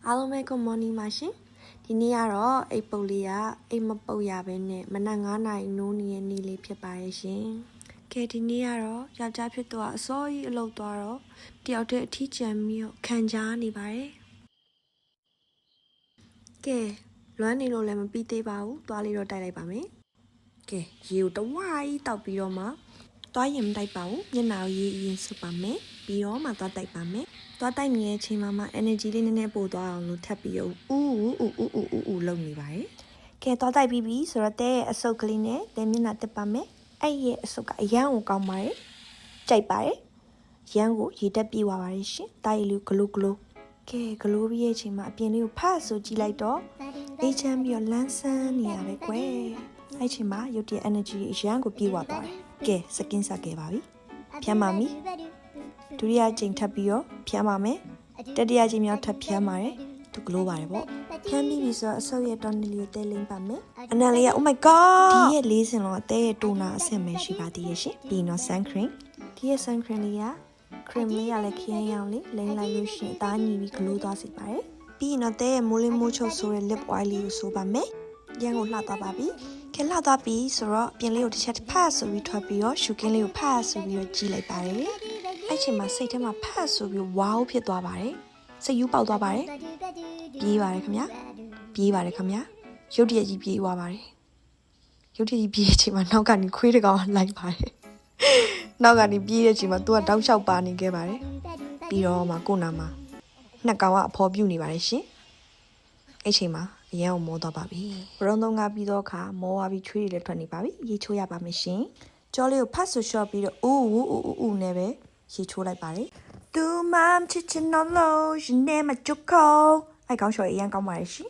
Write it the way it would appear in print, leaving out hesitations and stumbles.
အားလုံးပဲ good morning ပါရှင်ဒီနေ့ကတော့အိပ်ပုတ်လေးကအိမ်မပုတ်ရဘဲနဲ့မနက်9 နာရီနိုးနေတဲ့နေ့လေးဖြစ်ပါရဲ့ရှင်ကဲဒီနေ့ကတော့ယောက်ျားဖြစ်တော့အစောကြီးအလုပ်သွားတော့တယောက်တည်းအထီးကျန်ပြီးတော့ခံကြားနေပါတယ်ကဲလွမ်းနေလို့လည်းမပြီးသေးပါဘူးသွားလေးတော့တိုက်လိုက်ပါမယ်ကဲရေကိုတဝါးကြီးတောက်ပြီးတော့မှသွားရင်မတိုက်ပါဘူးမျက်နှာကိုရေအရင်ဆုပ်ပါမယ်ပြီးတော့မှသွားတိုက်ပါမယ်သွားတိုက်နေတဲ့အချိန်မှာ energy လေးနည်းနည်းပို့သွားအောင်လို့ထပ်ပြီးဦးလုပ်နေပါတယ်ကဲသွားတိုက်ပြီးပြီဆိုတော့တဲ့အဆုပ်ကလေးနဲ့မျက်နှာတက်ပါမယ်အဲ့ရဲ့အဆုပ်ကအရန်ကိုကောင်းပါတယ်ကြိုက်ပါတယ်ရန်ကိုရေတက်ပြေးသွားပါတယ်ရှင်တိုက်လူဂလိုကဲဂလိုပြီးရဲ့အချိန်မှာအပြင်လေးကိုဖတ်ဆိုကြည့်လိုက်တော့အေးချမ်းပြီးတော့လန်းဆန်းနေရပဲကွယ်အဲ့ချိန်မှာရုပ်တရက် energy အရန်ကိုပြေးသွားပါတယ်ကဲစကင်းစားခဲ့ပါပြီဖြမ်းပါမီဒုတိယချိန်ထပ်ပြီးတော့ဖြမ်းပါမယ်တတိယချိန်မြောက်ထပ်ဖြမ်းပါတယ်သူဂလိုးပါတယ်ပေါ့ဖြမ်းပြီးပြီဆိုတော့အဆုပ်ရဲ့တော်နေလေးကိုတဲလိမ့်ပါမယ်အနံလေးက oh my god ဒီရဲ့လေးစင်တော့အသေးရဲ့တိုနာအဆင့်ပဲရှိပါသေးရဲ့ရှင်ပြီးတော့ sun cream ဒီရဲ့ sun cream လေးက cream လေးကလည်းခရမ်းရောင်လေးလိမ့်လိုက်လို့ရှင်အသားညီပြီးဂလိုးသွားစေပါတယ်ပြီးတော့တဲရဲ့မိုးလေးမိုးချုပ်ဆိုတဲ့ lip oil လေးကိုဆိုပါမယ်ရန်ကိုလှသွားပါပြီခဲလှသွားပြီဆိုတော့ပြင်လေးကိုတစ်ချက်ဖတ်ဆိုပြီးထွက်ပြီးတော့ရှူကင်းလေးကိုဖတ်ဆိုပြီးတော့ကြည့်လိုက်ပါတယ်အဲ့ချိန်မှာစိတ်ထဲမှာဖတ်ဆိုပြီးဝါးဖြစ်သွားပါတယ်စိတ်ယူပေါက်သွားပါတယ်ပြေးပါတယ်ခင်ဗျာပြေးပါတယ်ခင်ဗျာရုတ်တရက်ကြီးပြေးသွားပါတယ်ရုတ်တရက်ကြီးပြေးတဲ့အချိန်မှာနောက်ကနေခွေးတစ်ကောင်လိုက်ပါတယ်နောက်ကနေပြေးတဲ့အချိန်မှာသူကတောက်လျှောက်ပါနေခဲ့ပါတယ်ပြီးတော့မှကိုနာမှာနှစ်ကောင်ကအဖော်ပြုတ်နေပါတယ်ရှင်အဲ့ချိန်မှာအရန်ကိုမောသွားပါပြီဘရုံသုံးကပြီးတော့ခါမောသွားပြီးချွေးတွေလည်းထွက်နေပါပြီရေချိုးရပါမယ်ရှင်ကြောလေးကိုဖတ်ဆူလျှော့ပြီးတော့ဦးနဲ့ပဲရေချိုးလိုက်ပါတယ်သူမမ်ချစ်ချင်နော်လို့ရှင်နဲ့မကြုတ်ခေါအဲ့ကောင်းလျှော်အရန်ကောင်းပါရဲ့ရှင်